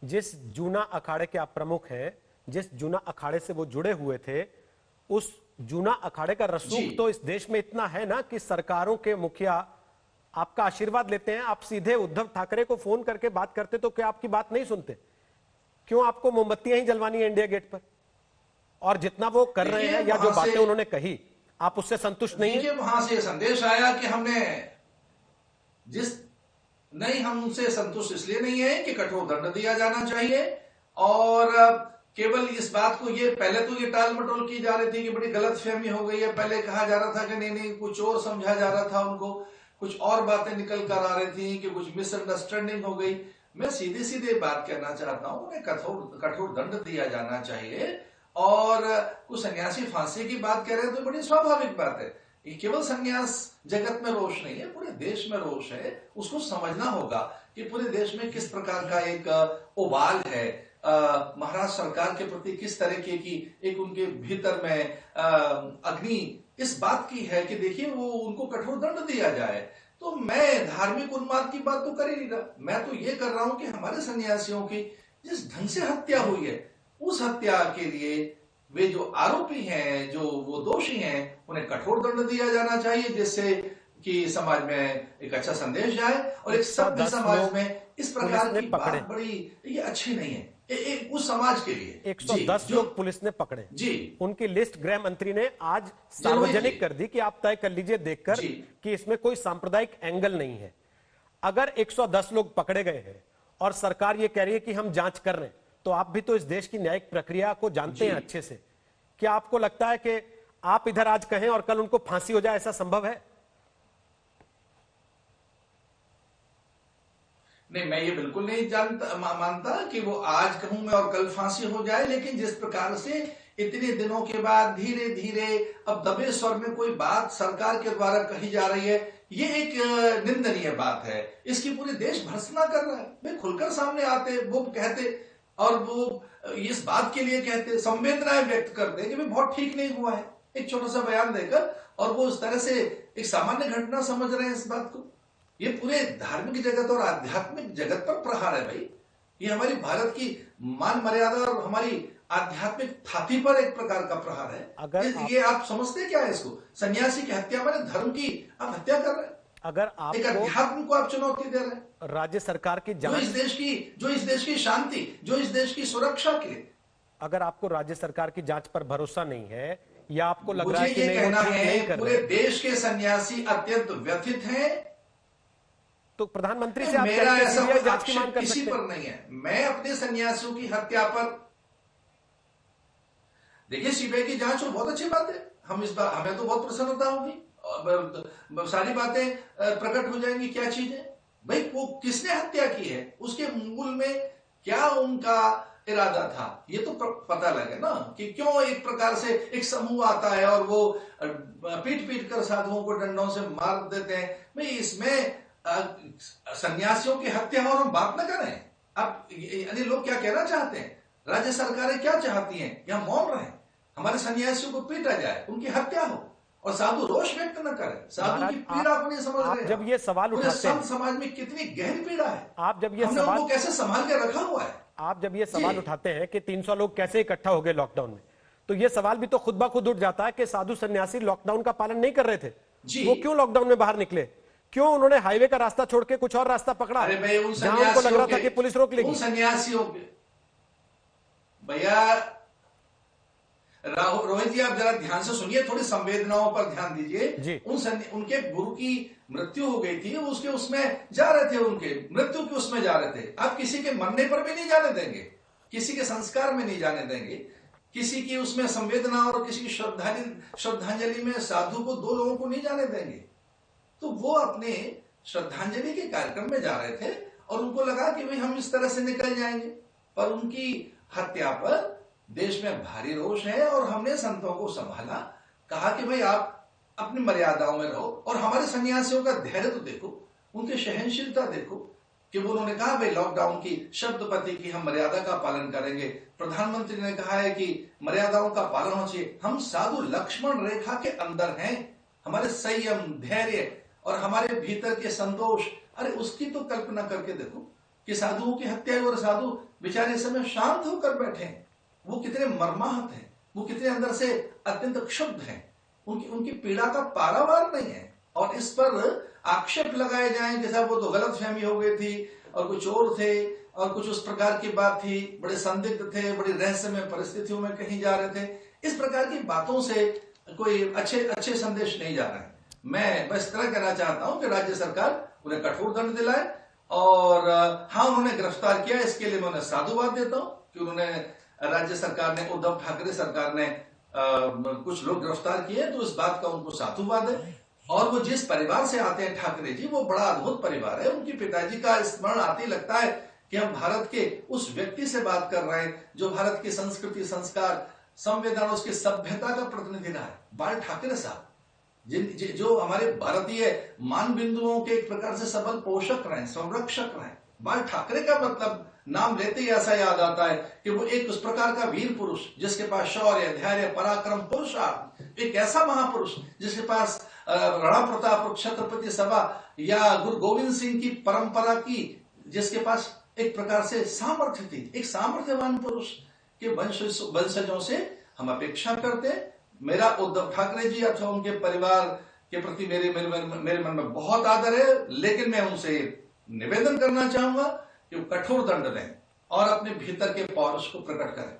जिस जूना अखाड़े के आप प्रमुख हैं, जिस जूना अखाड़े से वो जुड़े हुए थे, उस जूना अखाड़े का रसूख तो इस देश में इतना है ना कि सरकारों के मुखिया आपका आशीर्वाद लेते हैं। आप सीधे उद्धव ठाकरे को फोन करके बात करते तो क्या आपकी बात नहीं सुनते? क्यों आपको मोमबत्तियां ही जलवानी है इंडिया गेट पर? और जितना वो कर रहे हैं या जो बातें उन्होंने कही, आप उससे संतुष्ट नहीं है? वहां से संदेश आया कि हमने जिस नहीं, हम उनसे संतुष्ट इसलिए नहीं है कि कठोर दंड दिया जाना चाहिए। और केवल इस बात को, ये पहले तो ये टाल मटोल की जा रही थी कि बड़ी गलतफहमी हो गई है। पहले कहा जा रहा था कि नहीं नहीं, कुछ और समझा जा रहा था, उनको कुछ और बातें निकल कर आ रही थी कि कुछ मिसअंडरस्टैंडिंग हो गई। मैं सीधी सीधे बात कहना चाहता हूं, उन्हें कठोर दंड दिया जाना चाहिए। और कुछ सन्यासी फांसी की बात कह रहे हैं तो बड़ी स्वाभाविक बात है। ये केवल सन्यास जगत में रोष नहीं है, पूरे देश में रोष है। उसको समझना होगा कि पूरे देश में किस प्रकार का एक उबाल है, महाराष्ट्र सरकार के प्रति किस तरीके की एक उनके भीतर में अग्नि इस बात की है कि देखिए वो उनको कठोर दंड दिया जाए। तो मैं धार्मिक उन्माद की बात तो कर ही नहीं रहा, मैं तो ये कर रहा हूं कि हमारे सन्यासियों की जिस ढंग से हत्या हुई है, उस हत्या के लिए वे जो आरोपी हैं, जो वो दोषी हैं, उन्हें कठोर दंड दिया जाना चाहिए, जिससे कि समाज में एक अच्छा संदेश जाए। और एक सभ्य समाज में इस प्रकार की बात बड़ी ये अच्छी नहीं है उस समाज के लिए। 110 लोग पुलिस ने पकड़े जी, उनकी लिस्ट गृह मंत्री ने आज सार्वजनिक कर दी कि आप तय कर लीजिए देखकर कि इसमें कोई सांप्रदायिक एंगल नहीं है। अगर 110 लोग पकड़े गए हैं और सरकार ये कह रही है कि हम जांच कर रहे हैं, तो आप भी तो इस देश की न्यायिक प्रक्रिया को जानते हैं अच्छे से। क्या आपको लगता है कि आप इधर आज कहें और कल उनको फांसी हो जाए, ऐसा संभव है? नहीं, मैं ये बिल्कुल नहीं मानता कि वो आज कहूं मैं और कल फांसी हो जाए। लेकिन जिस प्रकार से इतने दिनों के बाद धीरे धीरे अब दबे स्वर में कोई बात सरकार के द्वारा कही जा रही है, ये एक निंदनीय बात है। इसकी पूरे देश भर्त्सना कर रहा है। वे खुलकर सामने आते, वो कहते और वो इस बात के लिए कहते, संवेदनाएं व्यक्त करते कि बहुत ठीक नहीं हुआ है, एक छोटा सा बयान देकर, और वो उस तरह से एक सामान्य घटना समझ रहे हैं इस बात को। ये पूरे धार्मिक जगत और आध्यात्मिक जगत पर प्रहार है भाई। ये हमारी भारत की मान मर्यादा और हमारी आध्यात्मिक थाती पर एक प्रकार का प्रहार है। अगर ये आप समझते क्या है इसको? सन्यासी की हत्या माने धर्म की आप हत्या कर रहे हैं। अगर आप एक अध्यात्म को आप चुनौती दे रहे हैं, राज्य सरकार की जांच, जो इस देश की शांति, जो इस देश की सुरक्षा के लिए। अगर आपको राज्य सरकार की जांच पर भरोसा नहीं है या आपको लग रहा है कि ये कहना है पूरे देश के सन्यासी अत्यंत व्यथित हैं, तो प्रधानमंत्री से आप मेरा ऐसा जांच की मांग कर किसी पर नहीं है। मैं अपने सन्यासियों की हत्या पर, देखिए सीबीआई की जांच हो, बहुत अच्छी बात है। हम इस बार हमें तो बहुत प्रसन्नता होगी, सारी बातें प्रकट हो जाएंगी क्या चीज है भाई, वो किसने हत्या की है, उसके मूल में क्या उनका इरादा था, ये तो पता लगे ना कि क्यों एक प्रकार से एक समूह आता है और वो पीट पीट कर साधुओं को डंडों से मार देते हैं। भाई इसमें सन्यासियों की हत्या और हम बात न करें। अब यानी लोग क्या कहना चाहते हैं, राज्य सरकारें क्या चाहती हैं, या मौन रहे, हमारे सन्यासियों को पीटा जाए, उनकी हत्या हो और साधु रोष व्यक्त न करें, साधु की पीड़ा को नहीं समझ रहे। जब ये सवाल उठाते हैं, समाज में कितनी गहरी पीड़ा है, आप जब ये सवाल कैसे संभाल के रखा हुआ है, आप जब ये सवाल उठाते हैं कि 300 लोग कैसे इकट्ठा हो गए लॉकडाउन में, तो ये सवाल भी तो खुद ब खुद उठ जाता है कि साधु सन्यासी लॉकडाउन का पालन नहीं कर रहे थे, वो क्यों लॉकडाउन में बाहर निकले? क्यों उन्होंने हाईवे का रास्ता छोड़ के कुछ और रास्ता पकड़ा जहां उनको लग रहा था कि पुलिस रोक लेगी? सन्यासियों के भैया रोहित जी, आप जरा ध्यान से सुनिए, थोड़ी संवेदनाओं पर ध्यान दीजिए। उनके गुरु की मृत्यु हो गई थी, उसमें जा रहे थे, उनके मृत्यु के उसमें जा रहे थे। आप किसी के मरने पर भी नहीं जाने देंगे, किसी के संस्कार में नहीं जाने देंगे, किसी की उसमें संवेदना और किसी की श्रद्धांजलि में साधु को, दो लोगों को नहीं जाने देंगे। तो वो अपने श्रद्धांजलि के कार्यक्रम में जा रहे थे और उनको लगा कि भाई हम इस तरह से निकल जाएंगे, पर उनकी हत्या पर देश में भारी रोष है और हमने संतों को संभाला, कहा कि भाई आप अपनी मर्यादाओं में रहो। और हमारे सन्यासियों का धैर्य तो देखो, उनकी सहनशीलता देखो कि वो उन्होंने कहा भाई लॉकडाउन की शब्दपति की हम मर्यादा का पालन करेंगे। प्रधानमंत्री ने कहा है कि मर्यादाओं का पालन होना चाहिए। हम साधु लक्ष्मण रेखा के अंदर हैं, हमारे संयम, धैर्य और हमारे भीतर के संतोष, अरे उसकी तो कल्पना करके देखो कि साधुओं की हत्या हुई और साधु बेचारे इस समय शांत होकर बैठे हैं। वो कितने मर्माहत हैं, वो कितने अंदर से अत्यंत क्षुब्ध हैं, उनकी उनकी पीड़ा का पारावार नहीं है। और इस पर आक्षेप लगाए जाएं कि साहब वो तो गलत फहमी हो गई थी और कुछ और थे और कुछ उस प्रकार की बात थी, बड़े संदिग्ध थे, बड़ी रहस्यमय परिस्थितियों में कहीं जा रहे थे। इस प्रकार की बातों से कोई अच्छे संदेश नहीं जा रहे हैं। मैं बस तरह कहना चाहता हूं कि राज्य सरकार उन्हें कठोर दंड दिलाए। और हाँ, उन्होंने गिरफ्तार किया, इसके लिए मैं उन्हें साधुवाद देता हूं कि उन्होंने, राज्य सरकार ने, उद्धव ठाकरे सरकार ने कुछ लोग गिरफ्तार किए, तो इस बात का उनको साधुवाद है। और वो जिस परिवार से आते हैं ठाकरे जी, वो बड़ा अद्भुत परिवार है। उनके पिताजी का स्मरण आते ही लगता है कि हम भारत के उस व्यक्ति से बात कर रहे हैं जो भारत की संस्कृति, संस्कार, संविधान, उसकी सभ्यता का प्रतिनिधि रहा है, बाल ठाकरे साहब, जो हमारे भारतीय मान बिंदुओं के एक प्रकार से सबल पोषक रहे, संरक्षक रहे। बाल ठाकरे का मतलब नाम लेते ही ऐसा याद आता है कि वो एक उस प्रकार का वीर पुरुष जिसके पास शौर्य, धैर्य, पराक्रम, पुरुषार्थ, एक ऐसा महापुरुष जिसके पास राणा प्रताप, छत्रपति सभा या गुरु गोविंद सिंह की परंपरा की, जिसके पास एक प्रकार से सामर्थ्य थी, एक सामर्थ्यवान पुरुष के वंशजों से हम अपेक्षा करते हैं। मेरा उद्धव ठाकरे जी अथवा उनके परिवार के प्रति मेरे मन में बहुत आदर है, लेकिन मैं उनसे निवेदन करना चाहूंगा कि वो कठोर दंड दें और अपने भीतर के पौरुष को प्रकट करें।